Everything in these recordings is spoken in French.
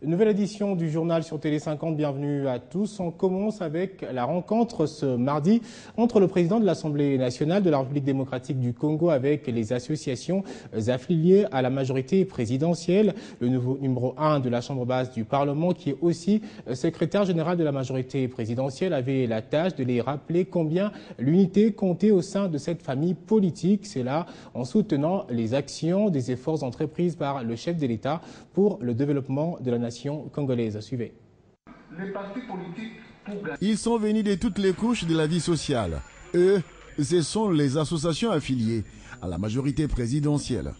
Une nouvelle édition du journal sur Télé 50, bienvenue à tous. On commence avec la rencontre ce mardi entre le président de l'Assemblée nationale de la République démocratique du Congo avec les associations affiliées à la majorité présidentielle. Le nouveau numéro 1 de la Chambre basse du Parlement, qui est aussi secrétaire général de la majorité présidentielle, avait la tâche de les rappeler combien l'unité comptait au sein de cette famille politique. C'est là en soutenant les actions des efforts entrepris par le chef de l'État pour le développement de la nation congolaise. Suivez. Les partis politiques Ils sont venus de toutes les couches de la vie sociale. Eux, ce sont les associations affiliées à la majorité présidentielle.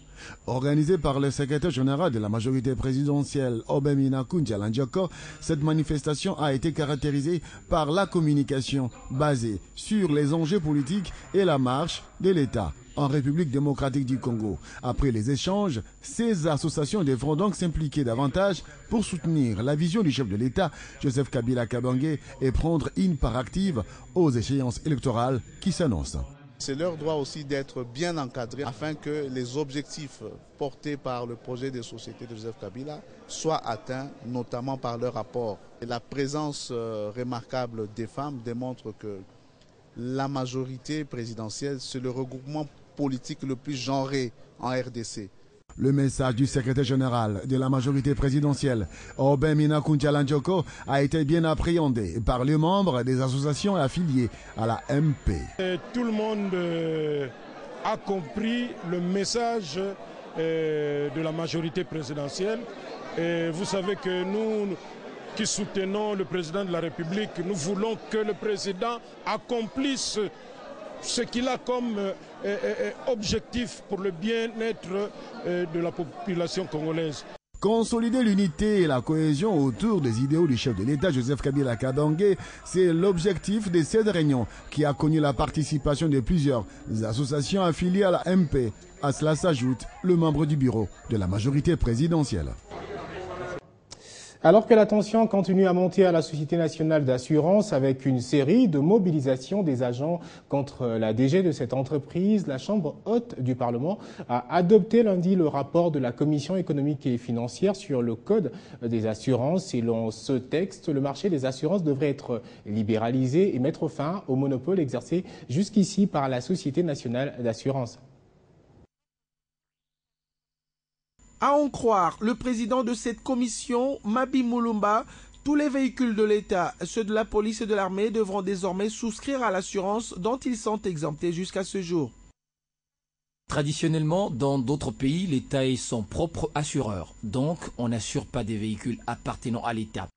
Organisée par le secrétaire général de la majorité présidentielle, Obemina Kunjala Ndioko, cette manifestation a été caractérisée par la communication basée sur les enjeux politiques et la marche de l'État en République démocratique du Congo. Après les échanges, ces associations devront donc s'impliquer davantage pour soutenir la vision du chef de l'État, Joseph Kabila Kabange, et prendre une part active aux échéances électorales qui s'annoncent. C'est leur droit aussi d'être bien encadrés afin que les objectifs portés par le projet de société de Joseph Kabila soient atteints, notamment par leur rapport. Et la présence remarquable des femmes démontre que la majorité présidentielle, c'est le regroupement politique le plus genré en RDC. Le message du secrétaire général de la majorité présidentielle, Obemina Kunjala Ndioko, a été bien appréhendé par les membres des associations affiliées à la MP. Tout le monde a compris le message de la majorité présidentielle. Et vous savez que nous qui soutenons le président de la République, nous voulons que le président accomplisse ce qu'il a comme objectif pour le bien-être de la population congolaise. Consolider l'unité et la cohésion autour des idéaux du chef de l'État, Joseph Kabila Kabange, c'est l'objectif de cette réunion qui a connu la participation de plusieurs associations affiliées à la MP. À cela s'ajoute le membre du bureau de la majorité présidentielle. Alors que la tension continue à monter à la Société nationale d'assurance avec une série de mobilisations des agents contre la DG de cette entreprise, la Chambre haute du Parlement a adopté lundi le rapport de la Commission économique et financière sur le code des assurances. Selon ce texte, le marché des assurances devrait être libéralisé et mettre fin au monopole exercé jusqu'ici par la Société nationale d'assurance. À en croire le président de cette commission, Mabi Mulumba, tous les véhicules de l'État, ceux de la police et de l'armée, devront désormais souscrire à l'assurance dont ils sont exemptés jusqu'à ce jour. Traditionnellement, dans d'autres pays, l'État est son propre assureur. Donc, on n'assure pas des véhicules appartenant à l'État.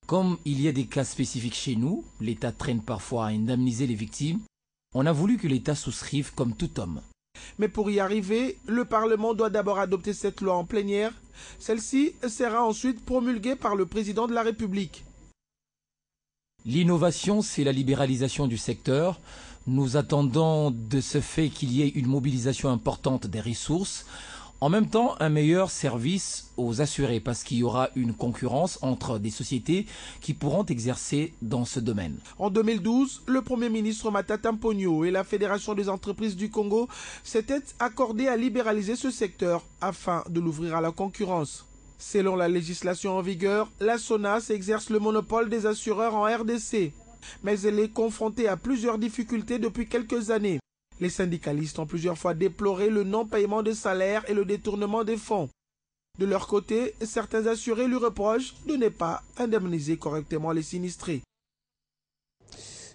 Comme il y a des cas spécifiques chez nous, l'État traîne parfois à indemniser les victimes. On a voulu que l'État souscrive comme tout homme. Mais pour y arriver, le Parlement doit d'abord adopter cette loi en plénière. Celle-ci sera ensuite promulguée par le président de la République. L'innovation, c'est la libéralisation du secteur. Nous attendons de ce fait qu'il y ait une mobilisation importante des ressources. En même temps, un meilleur service aux assurés parce qu'il y aura une concurrence entre des sociétés qui pourront exercer dans ce domaine. En 2012, le Premier ministre Matata Mponyo et la Fédération des entreprises du Congo s'étaient accordés à libéraliser ce secteur afin de l'ouvrir à la concurrence. Selon la législation en vigueur, la SONAS exerce le monopole des assureurs en RDC. Mais elle est confrontée à plusieurs difficultés depuis quelques années. Les syndicalistes ont plusieurs fois déploré le non-paiement des salaires et le détournement des fonds. De leur côté, certains assurés lui reprochent de ne pas indemniser correctement les sinistrés.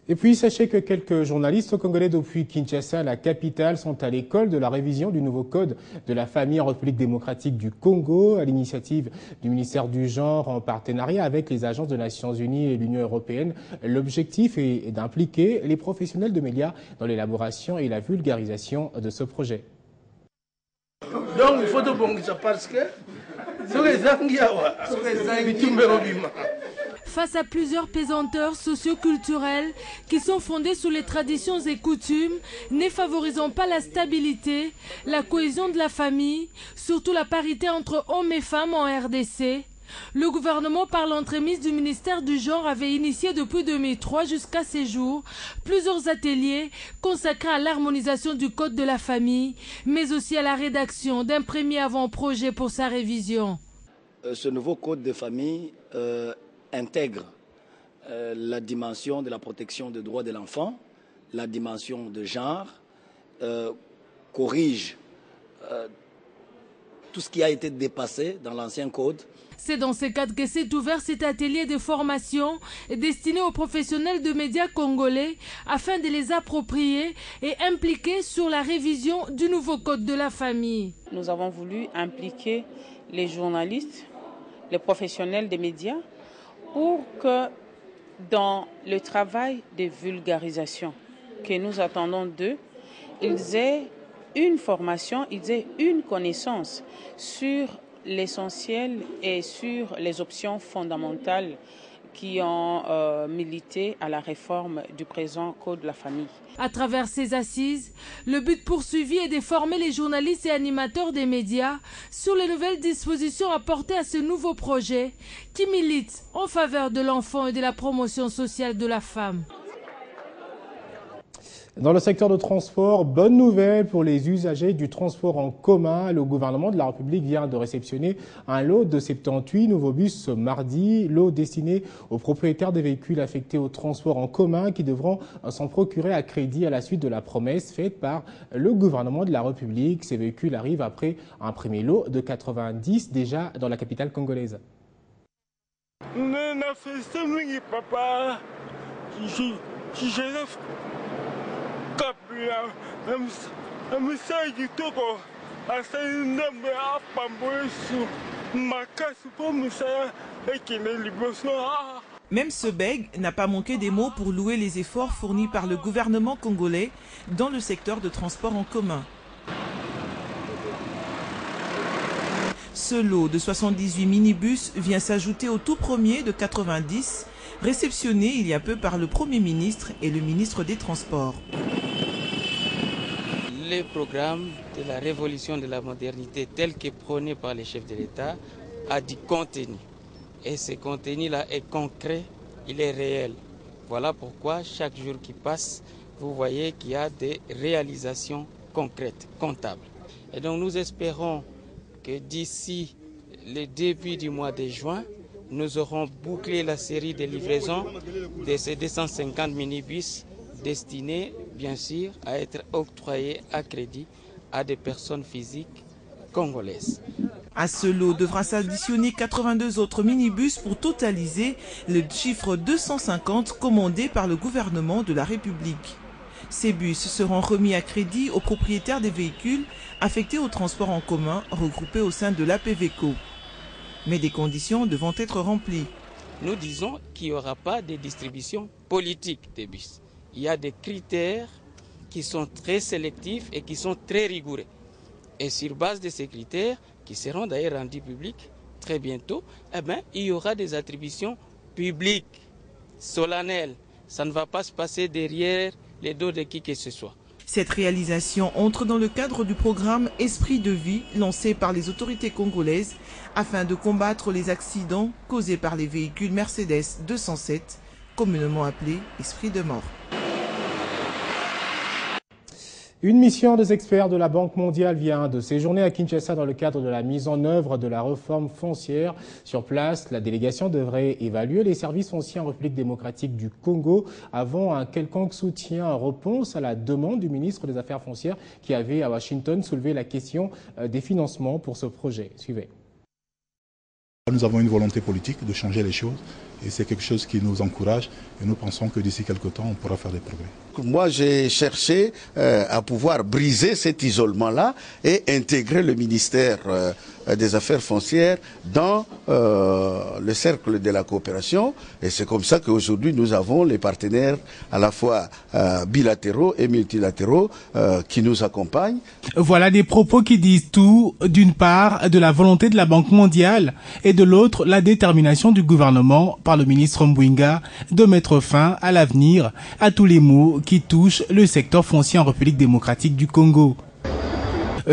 Et puis, sachez que quelques journalistes congolais depuis Kinshasa, la capitale, sont à l'école de la révision du nouveau code de la famille en République démocratique du Congo, à l'initiative du ministère du Genre en partenariat avec les agences des Nations Unies et l'Union européenne. L'objectif est d'impliquer les professionnels de médias dans l'élaboration et la vulgarisation de ce projet. Donc, il faut de bon parce que face à plusieurs pesanteurs socioculturelles qui sont fondées sur les traditions et coutumes, ne favorisant pas la stabilité, la cohésion de la famille, surtout la parité entre hommes et femmes en RDC, le gouvernement, par l'entremise du ministère du Genre, avait initié depuis 2003 jusqu'à ces jours plusieurs ateliers consacrés à l'harmonisation du code de la famille, mais aussi à la rédaction d'un premier avant-projet pour sa révision. ce nouveau code de famille intègre la dimension de la protection des droits de l'enfant, la dimension de genre, corrige tout ce qui a été dépassé dans l'ancien code. C'est dans ce cadre que s'est ouvert cet atelier de formation destiné aux professionnels de médias congolais afin de les approprier et impliquer sur la révision du nouveau code de la famille. Nous avons voulu impliquer les journalistes, les professionnels des médias pour que dans le travail de vulgarisation que nous attendons d'eux, ils aient une formation, ils aient une connaissance sur l'essentiel et sur les options fondamentales qui ont milité à la réforme du présent Code de la famille. À travers ces assises, le but poursuivi est de former les journalistes et animateurs des médias sur les nouvelles dispositions apportées à ce nouveau projet qui milite en faveur de l'enfant et de la promotion sociale de la femme. Dans le secteur de transport, bonne nouvelle pour les usagers du transport en commun. Le gouvernement de la République vient de réceptionner un lot de 78 nouveaux bus ce mardi. Lot destiné aux propriétaires des véhicules affectés au transport en commun qui devront s'en procurer à crédit à la suite de la promesse faite par le gouvernement de la République. Ces véhicules arrivent après un premier lot de 90 déjà dans la capitale congolaise. Même ce bègue n'a pas manqué des mots pour louer les efforts fournis par le gouvernement congolais dans le secteur de transport en commun. Ce lot de 78 minibus vient s'ajouter au tout premier de 90, réceptionné il y a peu par le Premier ministre et le ministre des Transports. Le programme de la révolution de la modernité tel que prôné par les chefs de l'État a du contenu. Et ce contenu-là est concret, il est réel. Voilà pourquoi chaque jour qui passe, vous voyez qu'il y a des réalisations concrètes, comptables. Et donc nous espérons que d'ici le début du mois de juin, nous aurons bouclé la série de livraisons de ces 250 minibus destinés, bien sûr, à être octroyés à crédit à des personnes physiques congolaises. À ce lot devra s'additionner 82 autres minibus pour totaliser le chiffre 250 commandé par le gouvernement de la République. Ces bus seront remis à crédit aux propriétaires des véhicules affectés au transport en commun regroupés au sein de l'APVECO. Mais des conditions devront être remplies. Nous disons qu'il n'y aura pas de distribution politique des bus. Il y a des critères qui sont très sélectifs et qui sont très rigoureux. Et sur base de ces critères, qui seront d'ailleurs rendus publics très bientôt, il y aura des attributions publiques, solennelles. Ça ne va pas se passer derrière les dos de qui que ce soit. Cette réalisation entre dans le cadre du programme Esprit de vie lancé par les autorités congolaises afin de combattre les accidents causés par les véhicules Mercedes 207, communément appelés Esprit de mort. Une mission des experts de la Banque mondiale vient de séjourner à Kinshasa dans le cadre de la mise en œuvre de la réforme foncière. Sur place, la délégation devrait évaluer les services fonciers en République démocratique du Congo avant un quelconque soutien en réponse à la demande du ministre des Affaires foncières qui avait à Washington soulevé la question des financements pour ce projet. Suivez. Nous avons une volonté politique de changer les choses et c'est quelque chose qui nous encourage et nous pensons que d'ici quelques temps, on pourra faire des progrès. Moi, j'ai cherché à pouvoir briser cet isolement-là et intégrer le ministère des Affaires foncières dans le cercle de la coopération. Et c'est comme ça qu'aujourd'hui, nous avons les partenaires à la fois bilatéraux et multilatéraux qui nous accompagnent. Voilà des propos qui disent tout, d'une part, de la volonté de la Banque mondiale et de l'autre, la détermination du gouvernement par le ministre Mbouinga de mettre fin à l'avenir à tous les maux qui touchent le secteur foncier en République démocratique du Congo.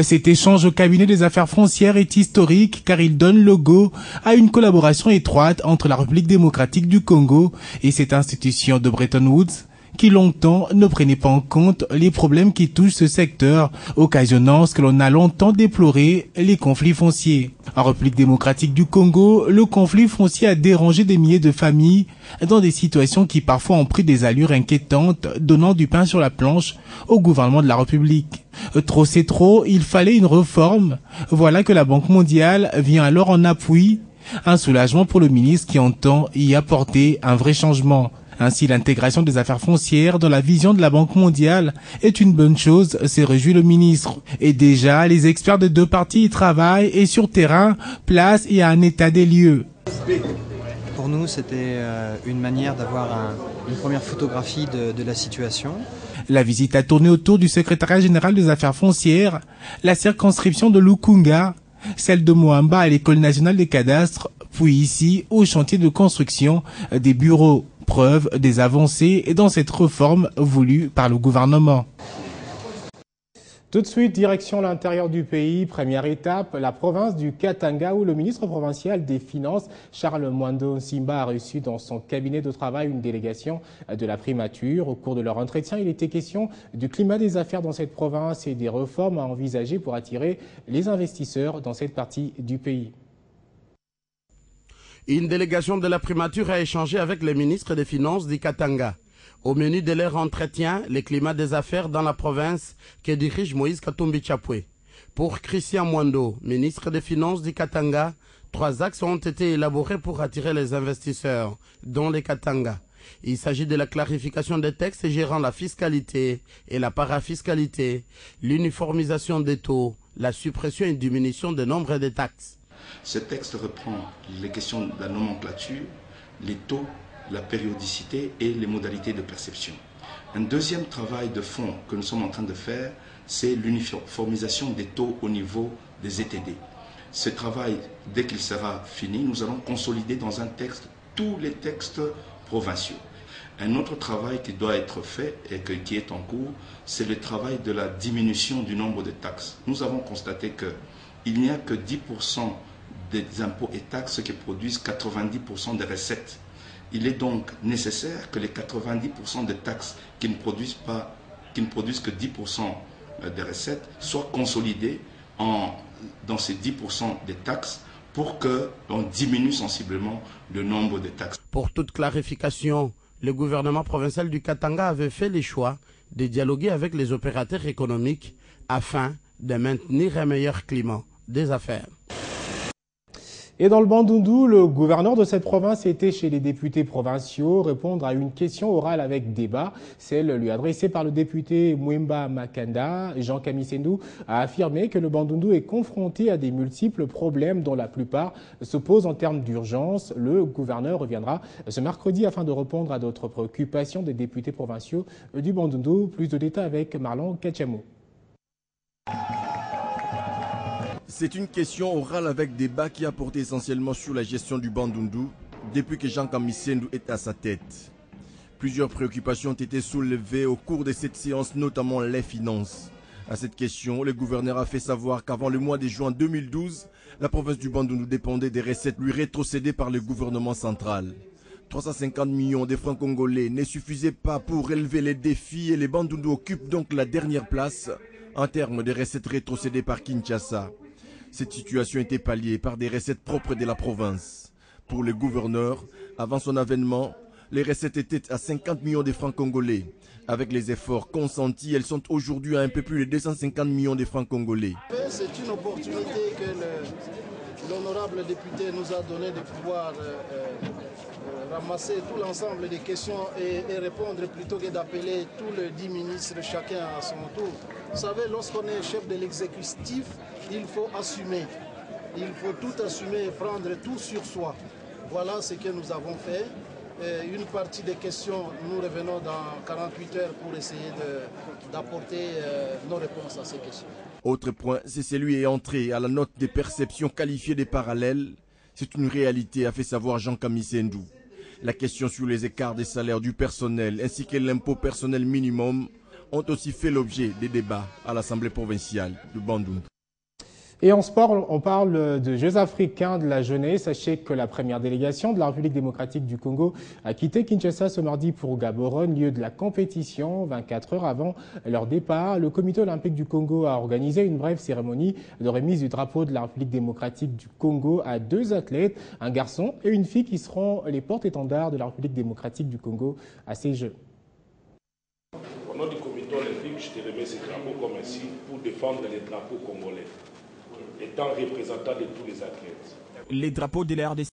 Cet échange au cabinet des affaires foncières est historique car il donne le go à une collaboration étroite entre la République démocratique du Congo et cette institution de Bretton Woods qui longtemps ne prenait pas en compte les problèmes qui touchent ce secteur, occasionnant ce que l'on a longtemps déploré, les conflits fonciers. En République démocratique du Congo, le conflit foncier a dérangé des milliers de familles dans des situations qui parfois ont pris des allures inquiétantes, donnant du pain sur la planche au gouvernement de la République. Trop c'est trop, il fallait une réforme. Voilà que la Banque mondiale vient alors en appui. Un soulagement pour le ministre qui entend y apporter un vrai changement. Ainsi, l'intégration des affaires foncières dans la vision de la Banque mondiale est une bonne chose, s'est réjoui le ministre. Et déjà, les experts des deux parties y travaillent et sur terrain, place et un état des lieux. Pour nous, c'était une manière d'avoir une première photographie de la situation. La visite a tourné autour du secrétariat général des affaires foncières, la circonscription de Lukunga, celle de Moamba à l'École nationale des cadastres, puis ici au chantier de construction des bureaux, preuve des avancées dans cette réforme voulue par le gouvernement. Tout de suite, direction l'intérieur du pays. Première étape, la province du Katanga où le ministre provincial des Finances, Charles Mwando Nsimba, a reçu dans son cabinet de travail une délégation de la primature. Au cours de leur entretien, il était question du climat des affaires dans cette province et des réformes à envisager pour attirer les investisseurs dans cette partie du pays. Une délégation de la primature a échangé avec le ministre des Finances du Katanga. Au menu de leur entretien, le climat des affaires dans la province que dirige Moïse Katumbi Chapwe. Pour Christian Mwando, ministre des Finances du Katanga, 3 axes ont été élaborés pour attirer les investisseurs, dont les Katanga. Il s'agit de la clarification des textes gérant la fiscalité et la parafiscalité, l'uniformisation des taux, la suppression et diminution du nombre de taxes. Ce texte reprend les questions de la nomenclature, les taux, la périodicité et les modalités de perception. Un deuxième travail de fond que nous sommes en train de faire, c'est l'uniformisation des taux au niveau des ETD. Ce travail, dès qu'il sera fini, nous allons consolider dans un texte tous les textes provinciaux. Un autre travail qui doit être fait et qui est en cours, c'est le travail de la diminution du nombre de taxes. Nous avons constaté qu'il n'y a que 10% des impôts et taxes qui produisent 90% des recettes. Il est donc nécessaire que les 90% des taxes qui ne produisent que 10% des recettes soient consolidées dans ces 10% des taxes pour que l'on diminue sensiblement le nombre de taxes. Pour toute clarification, le gouvernement provincial du Katanga avait fait le choix de dialoguer avec les opérateurs économiques afin de maintenir un meilleur climat des affaires. Et dans le Bandundu, le gouverneur de cette province était chez les députés provinciaux répondre à une question orale avec débat, celle lui adressée par le député Mwemba Makanda. Jean Kamisendou a affirmé que le Bandundu est confronté à des multiples problèmes dont la plupart se posent en termes d'urgence. Le gouverneur reviendra ce mercredi afin de répondre à d'autres préoccupations des députés provinciaux du Bandundu. Plus de détails avec Marlon Kachamou. C'est une question orale avec débat qui a porté essentiellement sur la gestion du Bandundu depuis que Jean Kamisendou est à sa tête. Plusieurs préoccupations ont été soulevées au cours de cette séance, notamment les finances. À cette question, le gouverneur a fait savoir qu'avant le mois de juin 2012, la province du Bandundu dépendait des recettes lui rétrocédées par le gouvernement central. 350 millions de francs congolais ne suffisaient pas pour relever les défis et les Bandundu occupent donc la dernière place en termes de recettes rétrocédées par Kinshasa. Cette situation était palliée par des recettes propres de la province. Pour le gouverneur, avant son avènement, les recettes étaient à 50 millions de francs congolais. Avec les efforts consentis, elles sont aujourd'hui à un peu plus de 250 millions de francs congolais. C'est une opportunité que l'honorable député nous a donné de pouvoir ramasser tout l'ensemble des questions et répondre plutôt que d'appeler tous les 10 ministres, chacun à son tour. Vous savez, lorsqu'on est chef de l'exécutif, il faut assumer. Il faut tout assumer et prendre tout sur soi. Voilà ce que nous avons fait. Une partie des questions, nous revenons dans 48 heures pour essayer d'apporter nos réponses à ces questions. Autre point, c'est celui est entré à la note des perceptions qualifiées des parallèles. C'est une réalité, a fait savoir Jean Kamisendou. La question sur les écarts des salaires du personnel ainsi que l'impôt personnel minimum ont aussi fait l'objet des débats à l'Assemblée provinciale de Bandundu. Et en sport, on parle de Jeux africains de la jeunesse. Sachez que la première délégation de la République démocratique du Congo a quitté Kinshasa ce mardi pour Gaborone, lieu de la compétition. 24 heures avant leur départ, le comité olympique du Congo a organisé une brève cérémonie de remise du drapeau de la République démocratique du Congo à 2 athlètes, un garçon et une fille qui seront les porte-étendards de la République démocratique du Congo à ces Jeux. Au nom du comité olympique, je te remets ce drapeau comme ainsi pour défendre les drapeaux congolais, étant représentant de tous les athlètes. Les drapeaux de la RDC